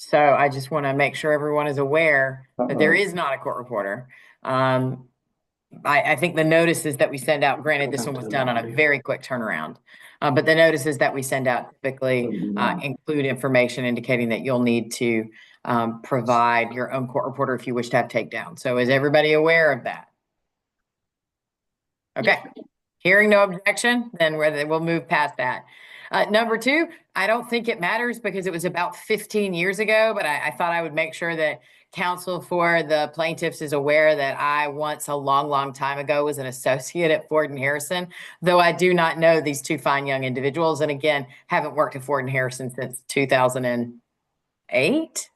So I just want to make sure everyone is aware that there Uh-oh. is not a court reporter. I think the notices that we send out, granted, this one was done on a very quick turnaround, but the notices that we send out typically include information indicating that you'll need to provide your own court reporter if you wish to have takedown. So is everybody aware of that? Okay. Hearing no objection, then we'll move past that. Number two, I don't think it matters because it was about 15 years ago, but I thought I would make sure that counsel for the plaintiffs is aware that I once a long, long time ago was an associate at Ford and Harrison, though I do not know these two fine young individuals. And again, haven't worked at Ford and Harrison since 2008.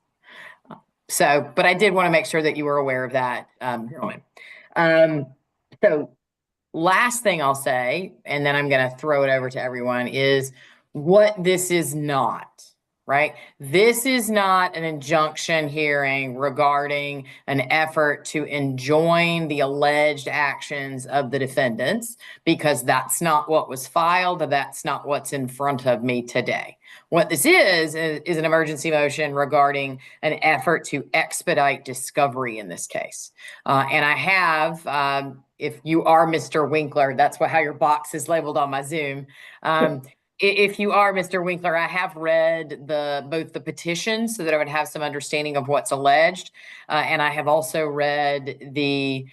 So, but I did want to make sure that you were aware of that, gentlemen. So last thing I'll say, and then I'm going to throw it over to everyone, is what this is not, right? This is not an injunction hearing regarding an effort to enjoin the alleged actions of the defendants, because that's not what was filed. That's not what's in front of me today. What this is an emergency motion regarding an effort to expedite discovery in this case. And I have, if you are Mr. Winkler, that's how your box is labeled on my Zoom. If you are Mr. Winkler, I have read both the petition so that I would have some understanding of what's alleged. And I have also read the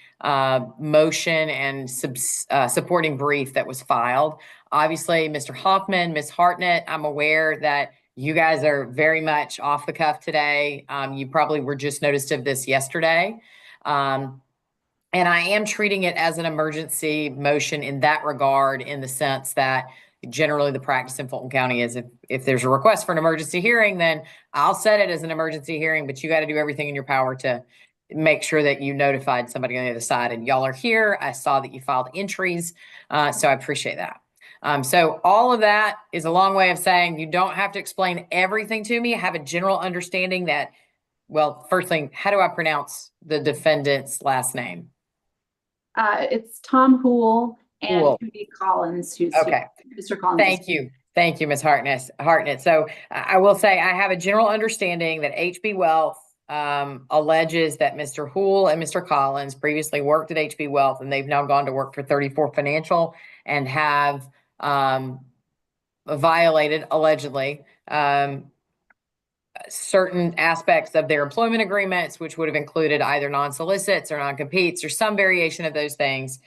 motion and supporting brief that was filed. Obviously, Mr. Hoffman, Ms. Hartnett, I'm aware that you guys are very much off the cuff today. You probably were just noticed of this yesterday. And I am treating it as an emergency motion in that regard, in the sense that generally the practice in Fulton County is if there's a request for an emergency hearing, then I'll set it as an emergency hearing, but you got to do everything in your power to make sure that you notified somebody on the other side. And y'all are here. I saw that you filed entries, so I appreciate that. So all of that is a long way of saying you don't have to explain everything to me. I have a general understanding that, well, first thing, how do I pronounce the defendant's last name? It's Tom Hool and Hool. Judy Collins, who's Okay. Mr. Collins. Thank you. Thank you, Ms. Hartnett. So I will say I have a general understanding that HB Wealth alleges that Mr. Hool and Mr. Collins previously worked at HB Wealth, and they've now gone to work for 34 Financial and have violated, allegedly, certain aspects of their employment agreements, which would have included either non-solicits or non-competes or some variation of those things.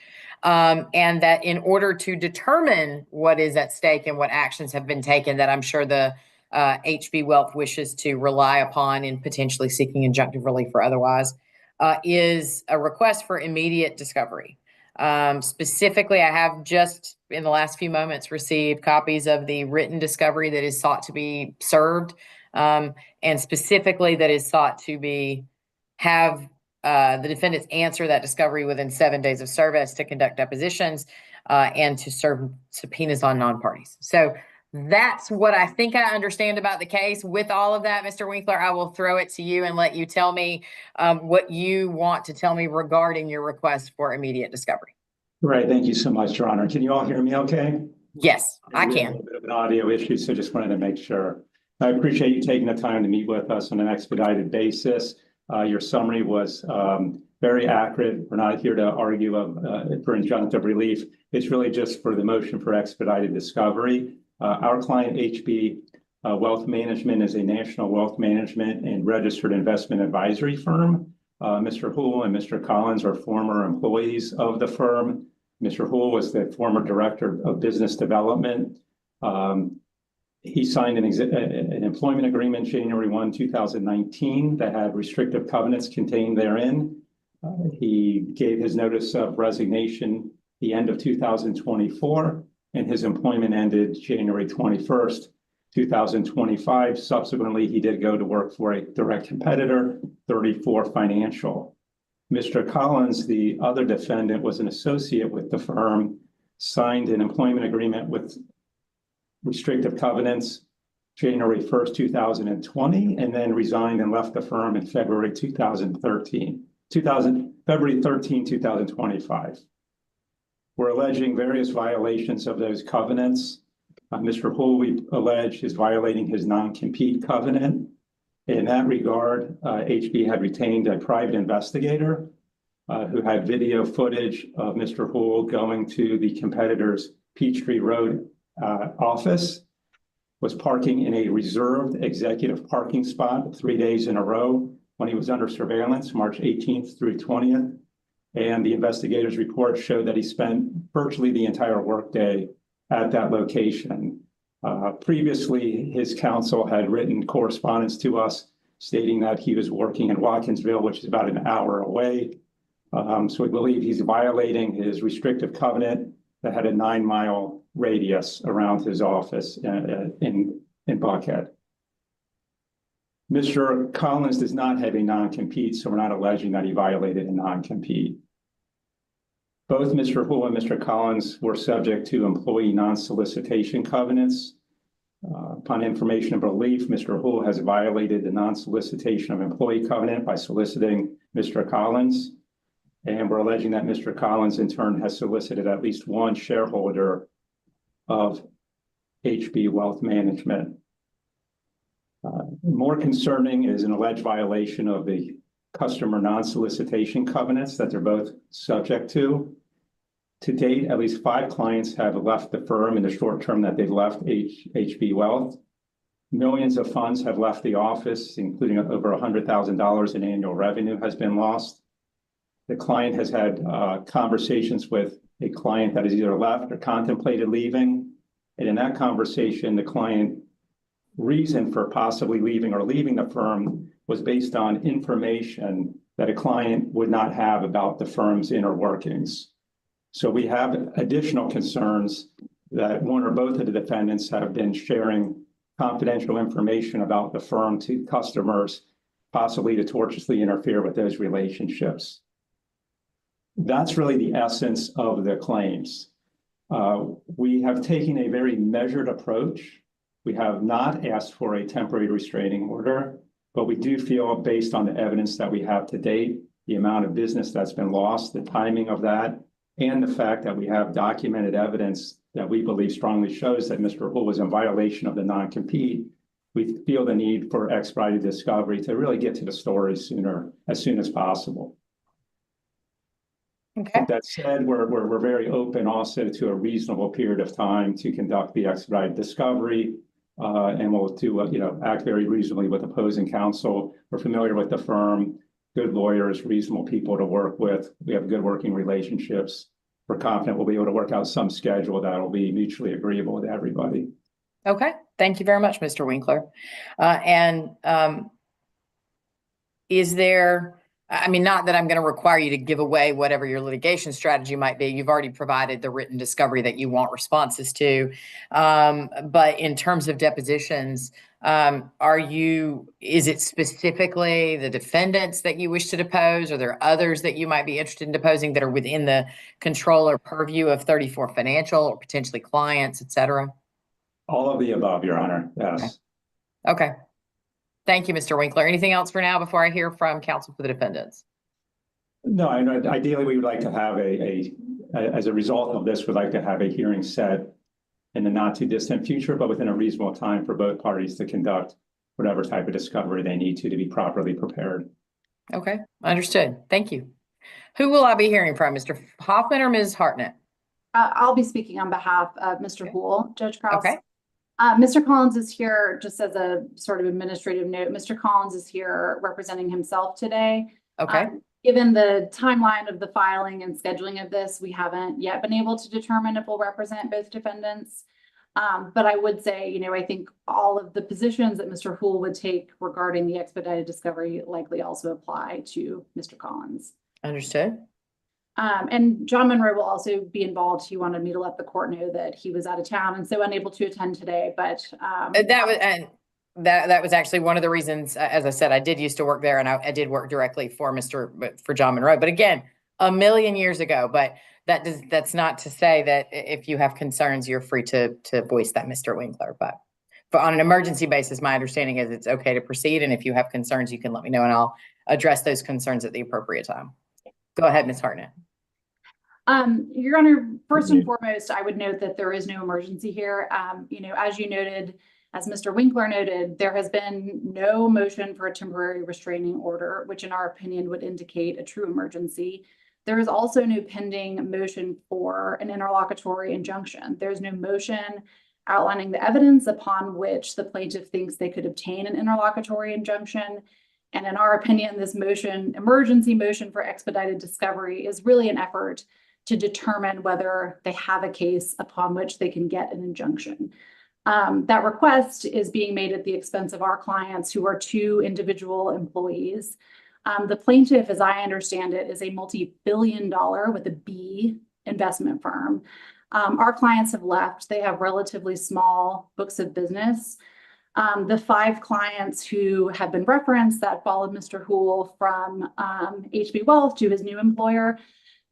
And that in order to determine what is at stake and what actions have been taken, that I'm sure the HB Wealth wishes to rely upon in potentially seeking injunctive relief or otherwise, is a request for immediate discovery. Specifically, I have just in the last few moments received copies of the written discovery that is sought to be served, and specifically that is sought to have the defendants answer that discovery within 7 days of service, to conduct depositions, and to serve subpoenas on non-parties. So that's what I think I understand about the case. With all of that, Mr. Winkler, I will throw it to you and let you tell me what you want to tell me regarding your request for immediate discovery. Right. Thank you so much, Your Honor. Can you all hear me okay? Yes, I can. A little bit of an audio issue, so just wanted to make sure. I appreciate you taking the time to meet with us on an expedited basis. Your summary was very accurate. We're not here to argue for injunctive relief. It's really just for the motion for expedited discovery. Our client, HB Wealth Management, is a national wealth management and registered investment advisory firm. Mr. Hool and Mr. Collins are former employees of the firm. Mr. Hool was the former director of business development. He signed an employment agreement January 1, 2019 that had restrictive covenants contained therein. He gave his notice of resignation the end of 2024, and his employment ended January 21st, 2025. Subsequently, he did go to work for a direct competitor, 34 Financial. Mr. Collins, the other defendant, was an associate with the firm, signed an employment agreement with restrictive covenants January 1st, 2020, and then resigned and left the firm in February 2013, February 13, 2025. We're alleging various violations of those covenants. Mr. Hool, we allege, is violating his non-compete covenant. In that regard, HB had retained a private investigator who had video footage of Mr. Houle going to the competitor's Peachtree Road office, was parking in a reserved executive parking spot 3 days in a row when he was under surveillance, March 18th through 20th. And the investigator's report showed that he spent virtually the entire workday at that location. Previously, his counsel had written correspondence to us stating that he was working in Watkinsville, which is about an hour away. So we believe he's violating his restrictive covenant that had a 9-mile radius around his office in Buckhead. Mr. Collins does not have a non-compete, so we're not alleging that he violated a non-compete. Both Mr. Houle and Mr. Collins were subject to employee non-solicitation covenants. Upon information and belief, Mr. Houle has violated the non-solicitation of employee covenant by soliciting Mr. Collins. And we're alleging that Mr. Collins in turn has solicited at least one shareholder of HB Wealth Management. More concerning is an alleged violation of the customer non-solicitation covenants that they're both subject to. To date, at least 5 clients have left the firm in the short term that they've left HB Wealth. Millions of funds have left the office, including over $100,000 in annual revenue has been lost. The client has had conversations with a client that has either left or contemplated leaving. And in that conversation, the client reason for possibly leaving or leaving the firm was based on information that a client would not have about the firm's inner workings. So we have additional concerns that one or both of the defendants have been sharing confidential information about the firm to customers, possibly to tortiously interfere with those relationships. That's really the essence of the claims. We have taken a very measured approach. We have not asked for a temporary restraining order, but we do feel, based on the evidence that we have to date, the amount of business that's been lost, the timing of that, and the fact that we have documented evidence that we believe strongly shows that Mr. Houle was in violation of the non-compete, we feel the need for expedited discovery to really get to the story as soon as possible. Okay. With that said, we're very open also to a reasonable period of time to conduct the expedited discovery, and we'll act very reasonably with opposing counsel. We're familiar with the firm, good lawyers, reasonable people to work with. We have good working relationships. We're confident we'll be able to work out some schedule that will be mutually agreeable to everybody. Okay. Thank you very much, Mr. Winkler. Is there, I mean, not that I'm going to require you to give away whatever your litigation strategy might be. You've already provided the written discovery that you want responses to. But in terms of depositions, is it specifically the defendants that you wish to depose? Are there others that you might be interested in deposing that are within the control or purview of 34 Financial or potentially clients, et cetera? All of the above, Your Honor. Yes. Okay. Thank you, Mr. Winkler. Anything else for now before I hear from counsel for the defendants? No, I know. Ideally, we would like to have as a result of this, we'd like to have a hearing set in the not too distant future, but within a reasonable time for both parties to conduct whatever type of discovery they need to be properly prepared. Okay, understood. Thank you. Who will I be hearing from, Mr. Hoffman or Ms. Hartnett? I'll be speaking on behalf of Mr. Houle, Judge Krause. Okay. Mr. Collins is here, just as a sort of administrative note, Mr. Collins is here representing himself today. Okay. Given the timeline of the filing and scheduling of this, we haven't yet been able to determine if we'll represent both defendants. But I would say, I think all of the positions that Mr. Houle would take regarding the expedited discovery likely also apply to Mr. Collins. Understood. And John Monroe will also be involved. He wanted me to let the court know that he was out of town and so unable to attend today. But that was actually one of the reasons. As I said, I did used to work there, and I did work directly for John Monroe. But again, a million years ago. But that's not to say that if you have concerns, you're free to voice that, Mr. Winkler. But on an emergency basis, my understanding is it's okay to proceed. And if you have concerns, you can let me know, and I'll address those concerns at the appropriate time. Go ahead, Ms. Hartnett. Your Honor, first and foremost, I would note that there is no emergency here. As you noted, As Mr. Winkler noted, there has been no motion for a temporary restraining order, which in our opinion would indicate a true emergency. There is also no pending motion for an interlocutory injunction. There's no motion outlining the evidence upon which the plaintiff thinks they could obtain an interlocutory injunction. And in our opinion, this motion, emergency motion for expedited discovery, is really an effort to determine whether they have a case upon which they can get an injunction. That request is being made at the expense of our clients, who are two individual employees. The plaintiff, as I understand it, is a multi-billion-dollar, with a B, investment firm. Our clients have left. They have relatively small books of business. The 5 clients who have been referenced that followed Mr. Houle from HB Wealth to his new employer,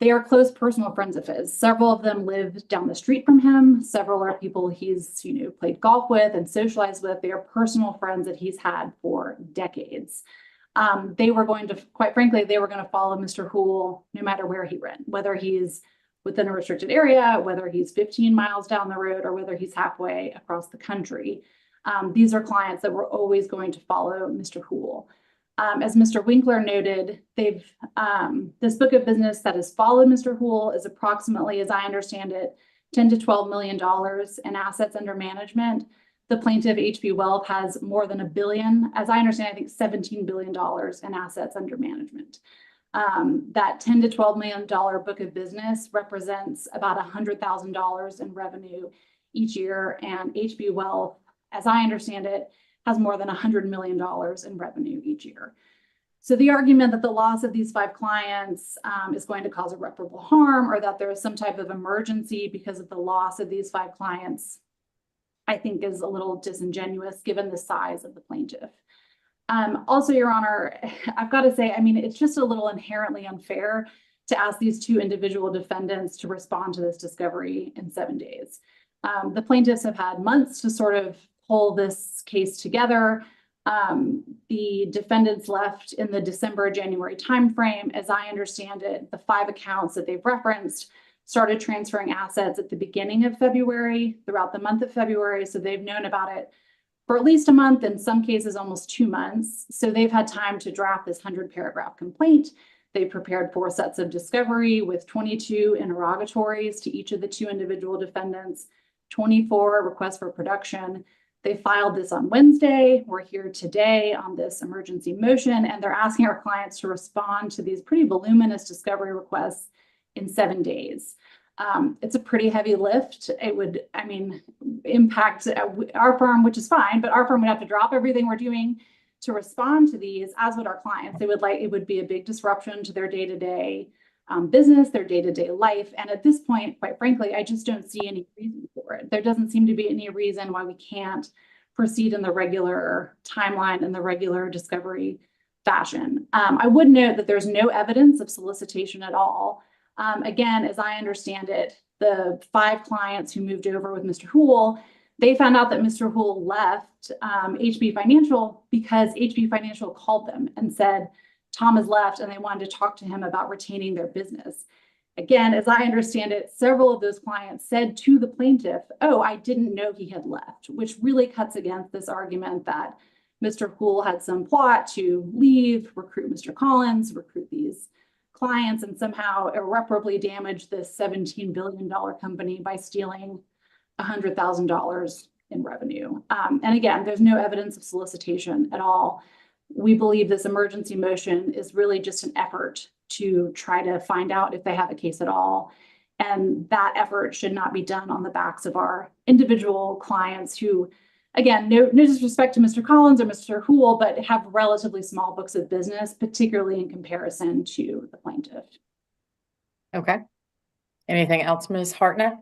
they are close personal friends of his. Several of them live down the street from him. Several are people he's, played golf with and socialized with. They are personal friends that he's had for decades. They were going to, quite frankly, they were going to follow Mr. Houle no matter where he went, whether he's within a restricted area, whether he's 15 miles down the road, or whether he's halfway across the country. These are clients that were always going to follow Mr. Houle. As Mr. Winkler noted, this book of business that has followed Mr. Houle is approximately, as I understand it, $10 to $12 million in assets under management. The plaintiff, HB Wealth, has more than $1 billion. As I understand, I think $17 billion in assets under management. That $10 to $12 million book of business represents about $100,000 in revenue each year, and HB Wealth, as I understand it, has more than $100 million in revenue each year. So the argument that the loss of these 5 clients is going to cause irreparable harm, or that there is some type of emergency because of the loss of these 5 clients, I think is a little disingenuous given the size of the plaintiff. Also, Your Honor, I've got to say, it's just a little inherently unfair to ask these 2 individual defendants to respond to this discovery in 7 days. The plaintiffs have had months to sort of pull this case together. The defendants left in the December-January timeframe. As I understand it, the 5 accounts that they've referenced started transferring assets at the beginning of February, throughout the month of February. So they've known about it for at least a month, in some cases almost 2 months. So they've had time to draft this 100-paragraph complaint. They prepared 4 sets of discovery with 22 interrogatories to each of the 2 individual defendants, 24 requests for production. They filed this on Wednesday. We're here today on this emergency motion, and they're asking our clients to respond to these pretty voluminous discovery requests in 7 days. It's a pretty heavy lift. It would, impact our firm, which is fine, but our firm would have to drop everything we're doing to respond to these, as would our clients. It would be a big disruption to their day-to-day business, their day-to-day life. And at this point, quite frankly, I just don't see any reason for it. There doesn't seem to be any reason why we can't proceed in the regular timeline and the regular discovery fashion. I would note that there's no evidence of solicitation at all. Again, as I understand it, the 5 clients who moved over with Mr. Houle, they found out that Mr. Houle left HB Financial because HB Financial called them and said, Tom has left, and they wanted to talk to him about retaining their business. Again, as I understand it, several of those clients said to the plaintiff, oh, I didn't know he had left, which really cuts against this argument that Mr. Houle had some plot to leave, recruit Mr. Collins, recruit these clients, and somehow irreparably damage this $17 billion company by stealing $100,000 in revenue. And again, there's no evidence of solicitation at all. We believe this emergency motion is really just an effort to try to find out if they have a case at all. And that effort should not be done on the backs of our individual clients who, again, no disrespect to Mr. Collins or Mr. Houle, but have relatively small books of business, particularly in comparison to the plaintiff. Okay. Anything else, Ms. Hartnett?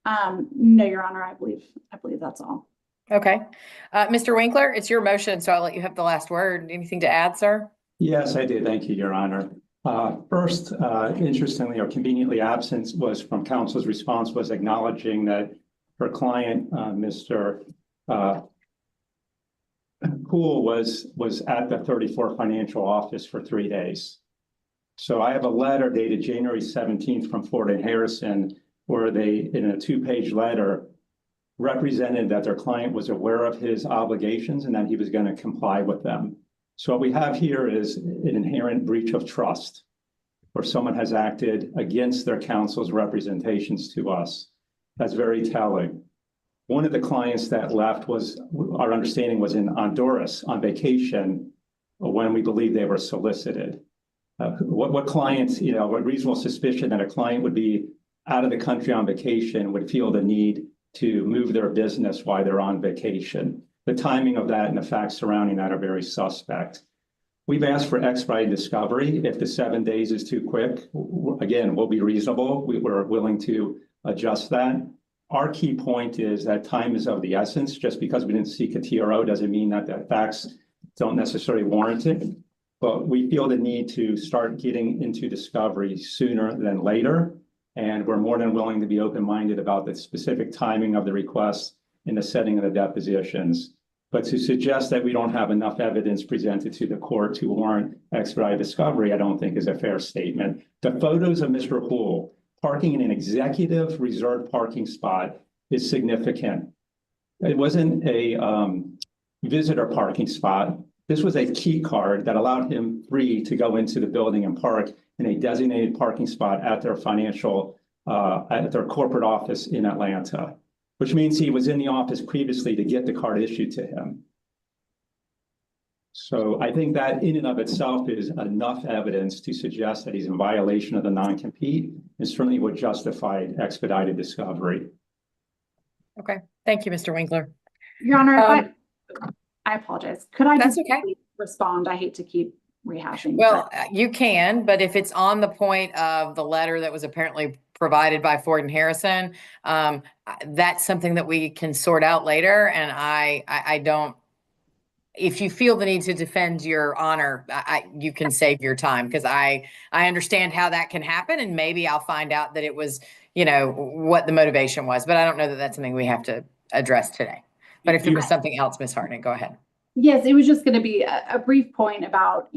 No, Your Honor, I believe that's all. Okay. Mr. Winkler, it's your motion, so I'll let you have the last word. Anything to add, sir? Yes, I do. Thank you, Your Honor. First, interestingly or conveniently absent was from counsel's response was acknowledging that her client, Mr. Houle, was at the 34 financial office for 3 days. So I have a letter dated January 17th from Ford and Harrison, where they, in a 2-page letter, represented that their client was aware of his obligations and that he was going to comply with them. So what we have here is an inherent breach of trust, where someone has acted against their counsel's representations to us. That's very telling. One of the clients that left was, our understanding was in Honduras on vacation when we believe they were solicited. What clients, what reasonable suspicion that a client would be out of the country on vacation would feel the need to move their business while they're on vacation. The timing of that and the facts surrounding that are very suspect. We've asked for expedited discovery. If the 7 days is too quick, again, we'll be reasonable. We're willing to adjust that. Our key point is that time is of the essence. Just because we didn't seek a TRO doesn't mean that the facts don't necessarily warrant it. But we feel the need to start getting into discovery sooner than later. And we're more than willing to be open-minded about the specific timing of the requests and the setting of the depositions. But to suggest that we don't have enough evidence presented to the court to warrant expedited discovery, I don't think is a fair statement. The photos of Mr. Houle parking in an executive reserved parking spot is significant. It wasn't a visitor parking spot. This was a key card that allowed him free to go into the building and park in a designated parking spot at their at their corporate office in Atlanta, which means he was in the office previously to get the card issued to him. So I think that in and of itself is enough evidence to suggest that he's in violation of the non-compete and certainly would justify expedited discovery. Okay, thank you, Mr. Winkler. Your Honor, I apologize. Could I That's just okay. respond? I hate to keep rehashing. Well, you can, but if it's on the point of the letter that was apparently provided by Ford and Harrison, that's something that we can sort out later. And I don't, if you feel the need to defend your honor, you can save your time, because I understand how that can happen. And maybe I'll find out that it was, what the motivation was, but I don't know that that's something we have to address today. But if there was something else, Ms. Hartnett, go ahead. Yes, it was just going to be a brief point about,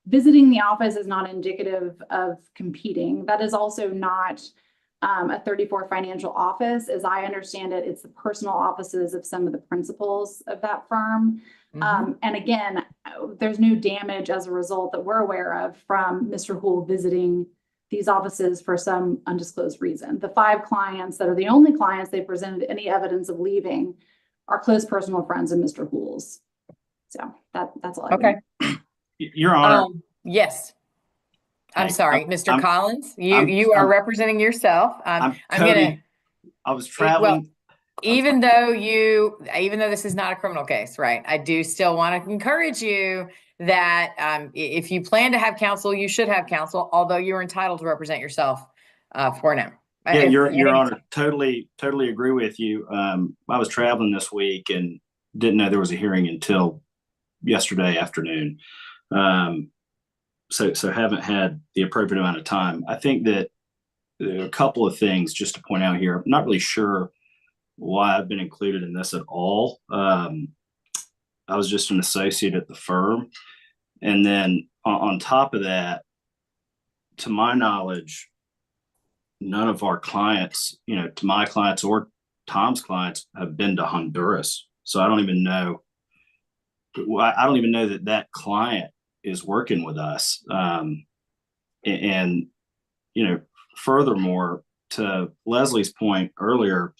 visiting the office is not indicative of competing. That is also not a 34 financial office. As I understand it, it's the personal offices of some of the principals of that firm. And again, there's no damage as a result that we're aware of from Mr. Houle visiting these offices for some undisclosed reason. The 5 clients that are the only clients they presented any evidence of leaving are close personal friends of Mr. Houle's. So that's all. Okay. Your Honor. Yes. I'm sorry, Mr. Collins, you are representing yourself. I was traveling. Well, even though this is not a criminal case, right? I do still want to encourage you that if you plan to have counsel, you should have counsel, although you're entitled to represent yourself for now. Yeah, Your Honor, totally agree with you. I was traveling this week and didn't know there was a hearing until yesterday afternoon. So haven't had the appropriate amount of time. I think that there are a couple of things just to point out here. I'm not really sure why I've been included in this at all. I was just an associate at the firm. And then on top of that, to my knowledge, none of our clients, to my clients or Tom's clients, have been to Honduras. So I don't even know that client is working with us. And furthermore, to Leslie's point earlier,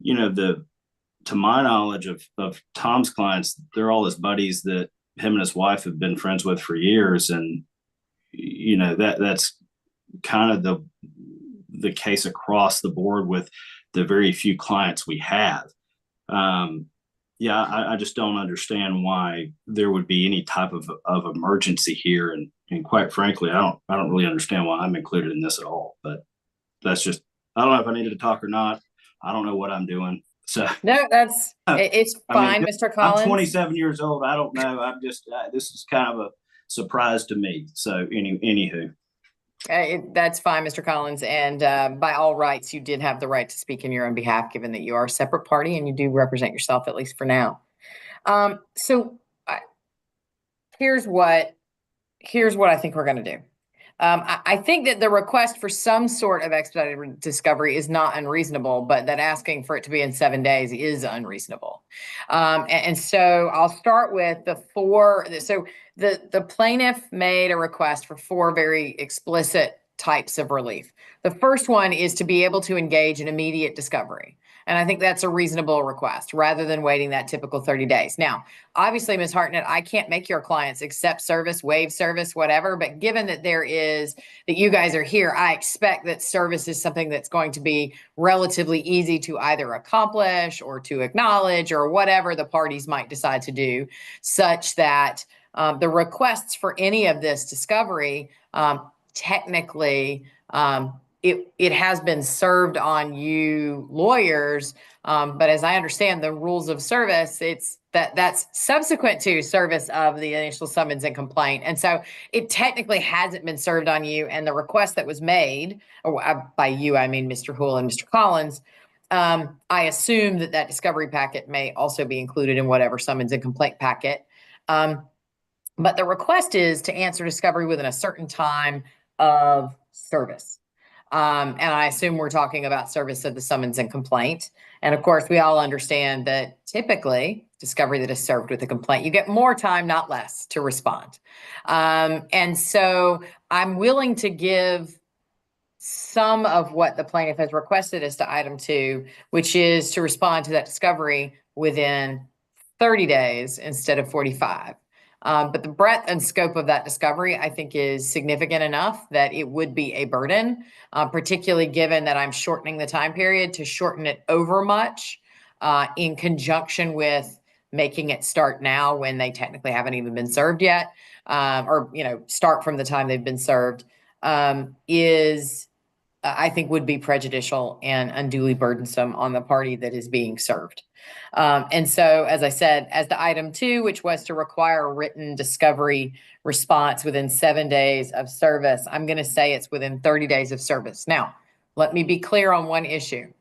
to my knowledge of Tom's clients, they're all his buddies that him and his wife have been friends with for years. And, that's kind of the case across the board with the very few clients we have. I just don't understand why there would be any type of emergency here. And quite frankly, I don't really understand why I'm included in this at all. But that's just, I don't know if I needed to talk or not. I don't know what I'm doing. So no, it's fine, Mr. Collins. I'm 27 years old. I don't know. I'm just, this is kind of a surprise to me. So anywho. That's fine, Mr. Collins. And by all rights, you did have the right to speak in your own behalf, given that you are a separate party and you do represent yourself, at least for now. So here's what I think we're going to do. I think that the request for some sort of expedited discovery is not unreasonable, but that asking for it to be in 7 days is unreasonable. And so I'll start with the four. So the plaintiff made a request for four very explicit types of relief. The first one is to be able to engage in immediate discovery. And I think that's a reasonable request rather than waiting that typical 30 days. Now, obviously, Ms. Hartnett, I can't make your clients accept service, waive service, whatever. But given that that you guys are here, I expect that service is something that's going to be relatively easy to either accomplish or to acknowledge or whatever the parties might decide to do, such that the requests for any of this discovery, technically, it has been served on you lawyers, but as I understand the rules of service, that's subsequent to service of the initial summons and complaint, and so it technically hasn't been served on you. And the request that was made, or by you I mean Mr. Houle and Mr. Collins, I assume that discovery packet may also be included in whatever summons and complaint packet. But the request is to answer discovery within a certain time of service. And I assume we're talking about service of the summons and complaint. And of course, we all understand that typically discovery that is served with a complaint, you get more time, not less, to respond. And so I'm willing to give some of what the plaintiff has requested as to item 2, which is to respond to that discovery within 30 days instead of 45. But the breadth and scope of that discovery, I think, is significant enough that it would be a burden, particularly given that I'm shortening the time period to shorten it over much in conjunction with making it start now when they technically haven't even been served yet, or start from the time they've been served, I think would be prejudicial and unduly burdensome on the party that is being served. And so, as I said, as to item 2, which was to require a written discovery response within 7 days of service, I'm going to say it's within 30 days of service. Now, let me be clear on one issue.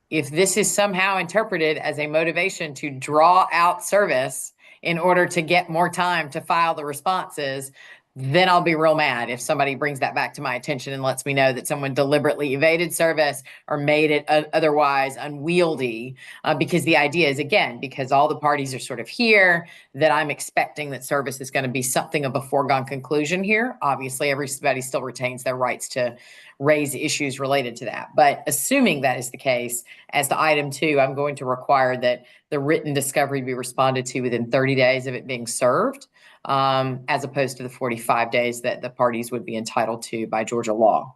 If this is somehow interpreted as a motivation to draw out service in order to get more time to file the responses, then I'll be real mad if somebody brings that back to my attention and lets me know that someone deliberately evaded service or made it otherwise unwieldy. Because the idea is, again, because all the parties are sort of here, that I'm expecting that service is going to be something of a foregone conclusion here. Obviously, everybody still retains their rights to raise issues related to that. But assuming that is the case, as to item 2, I'm going to require that the written discovery be responded to within 30 days of it being served, as opposed to the 45 days that the parties would be entitled to by Georgia law.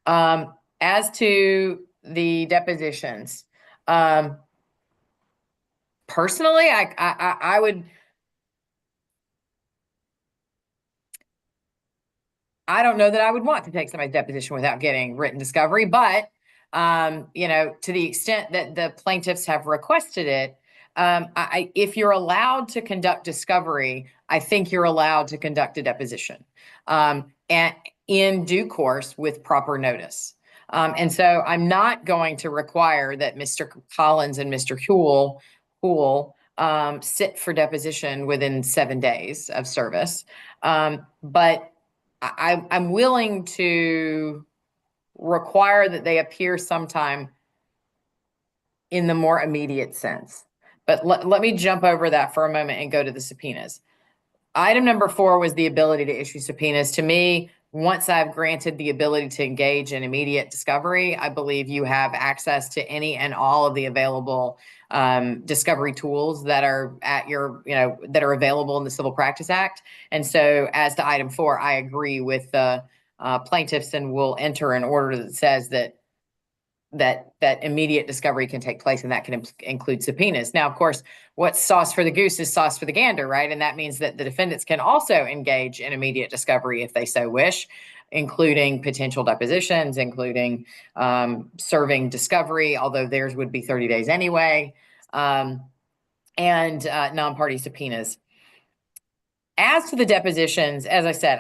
As to the depositions, personally, I would. I don't know that I would want to take somebody's deposition without getting written discovery, but to the extent that the plaintiffs have requested it, if you're allowed to conduct discovery, I think you're allowed to conduct a deposition, and in due course with proper notice. And so I'm not going to require that Mr. Collins and Mr. Houle sit for deposition within 7 days of service, but I'm willing to require that they appear sometime in the more immediate sense. But let me jump over that for a moment and go to the subpoenas. Item number 4 was the ability to issue subpoenas. To me, once I've granted the ability to engage in immediate discovery, I believe you have access to any and all of the available discovery tools that are that are available in the Civil Practice Act. And so as to item 4, I agree with the plaintiffs and will enter an order that says that immediate discovery can take place, and that can include subpoenas. Now, of course, what's sauce for the goose is sauce for the gander, right? And that means that the defendants can also engage in immediate discovery if they so wish, including potential depositions, including serving discovery, although theirs would be 30 days anyway, and non-party subpoenas. As to the depositions, as I said,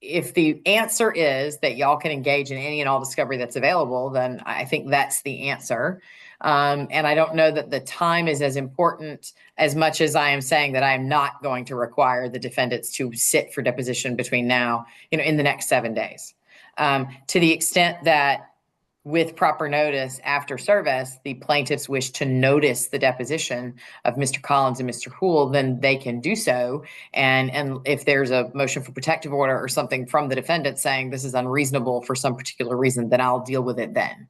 if the answer is that y'all can engage in any and all discovery that's available, then I think that's the answer. And I don't know that the time is as important as much as I am saying that I am not going to require the defendants to sit for deposition between now, in the next 7 days. To the extent that with proper notice after service, the plaintiffs wish to notice the deposition of Mr. Collins and Mr. Hool, then they can do so. And if there's a motion for protective order or something from the defendant saying this is unreasonable for some particular reason, then I'll deal with it then.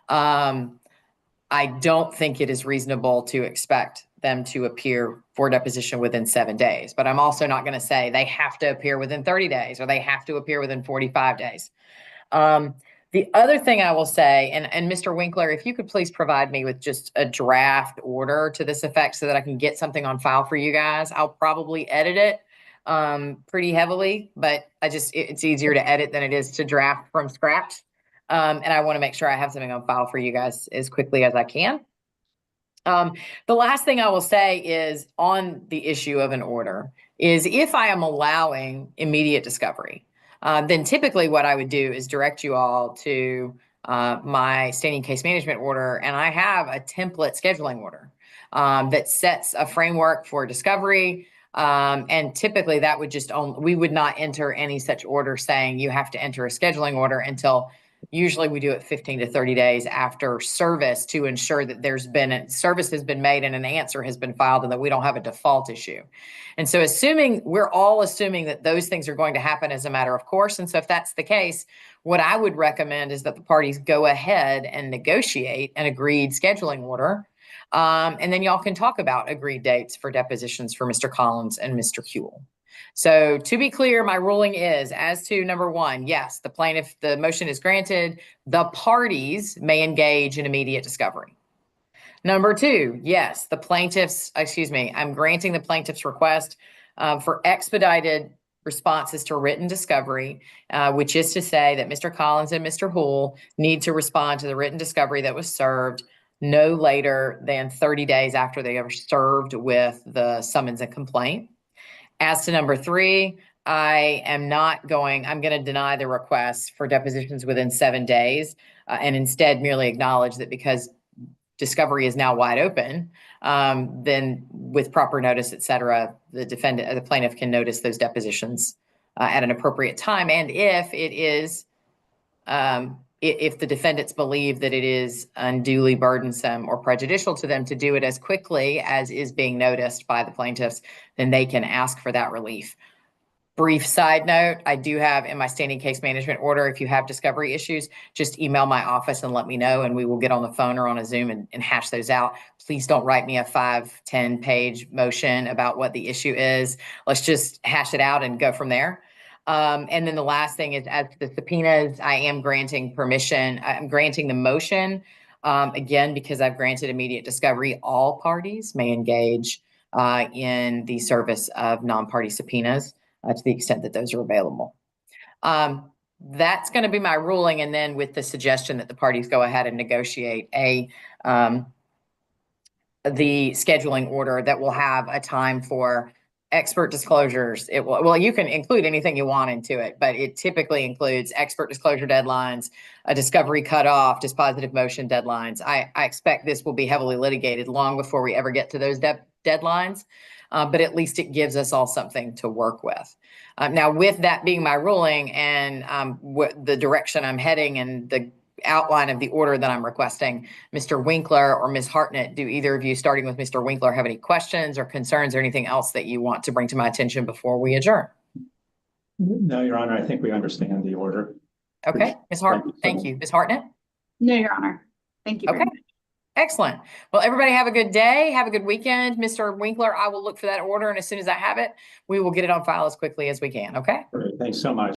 I don't think it is reasonable to expect them to appear for deposition within 7 days, but I'm also not going to say they have to appear within 30 days or they have to appear within 45 days. The other thing I will say, and Mr. Winkler, if you could please provide me with just a draft order to this effect so that I can get something on file for you guys. I'll probably edit it pretty heavily, but it's easier to edit than it is to draft from scratch. And I want to make sure I have something on file for you guys as quickly as I can. The last thing I will say is on the issue of an order is if I am allowing immediate discovery, then typically what I would do is direct you all to my standing case management order, and I have a template scheduling order that sets a framework for discovery. And typically that would we would not enter any such order saying you have to enter a scheduling order until usually we do it 15 to 30 days after service to ensure that service has been made and an answer has been filed and that we don't have a default issue. And so we're all assuming that those things are going to happen as a matter of course. And so if that's the case, what I would recommend is that the parties go ahead and negotiate an agreed scheduling order. And then y'all can talk about agreed dates for depositions for Mr. Collins and Mr. Huell. So to be clear, my ruling is as to number one, yes, the motion is granted. The parties may engage in immediate discovery. Number two, yes, I'm granting the plaintiff's request for expedited responses to written discovery, which is to say that Mr. Collins and Mr. Hool need to respond to the written discovery that was served no later than 30 days after they are served with the summons and complaint. As to number three, I'm going to deny the request for depositions within 7 days and instead merely acknowledge that because discovery is now wide open, then with proper notice, et cetera, the plaintiff can notice those depositions at an appropriate time. And if the defendants believe that it is unduly burdensome or prejudicial to them to do it as quickly as is being noticed by the plaintiffs, then they can ask for that relief. Brief side note, I do have in my standing case management order, if you have discovery issues, just email my office and let me know, and we will get on the phone or on a Zoom and hash those out. Please don't write me a 5-10 page motion about what the issue is. Let's just hash it out and go from there. And then the last thing is, as to the subpoenas, I am granting permission. I'm granting the motion, again, because I've granted immediate discovery. All parties may engage in the service of non-party subpoenas to the extent that those are available. That's going to be my ruling. And then with the suggestion that the parties go ahead and negotiate the scheduling order that will have a time for expert disclosures. You can include anything you want into it, but it typically includes expert disclosure deadlines, a discovery cutoff, dispositive motion deadlines. I expect this will be heavily litigated long before we ever get to those deadlines, but at least it gives us all something to work with. Now, with that being my ruling and the direction I'm heading and the outline of the order that I'm requesting, Mr. Winkler or Ms. Hartnett, do either of you, starting with Mr. Winkler, have any questions or concerns or anything else that you want to bring to my attention before we adjourn? No, Your Honor, I think we understand the order. Okay, Ms. Hartnett, thank you. Ms. Hartnett? No, Your Honor. Thank you very much. Excellent. Well, everybody have a good day. Have a good weekend. Mr. Winkler, I will look for that order, and as soon as I have it, we will get it on file as quickly as we can, okay? Great. Thanks so much.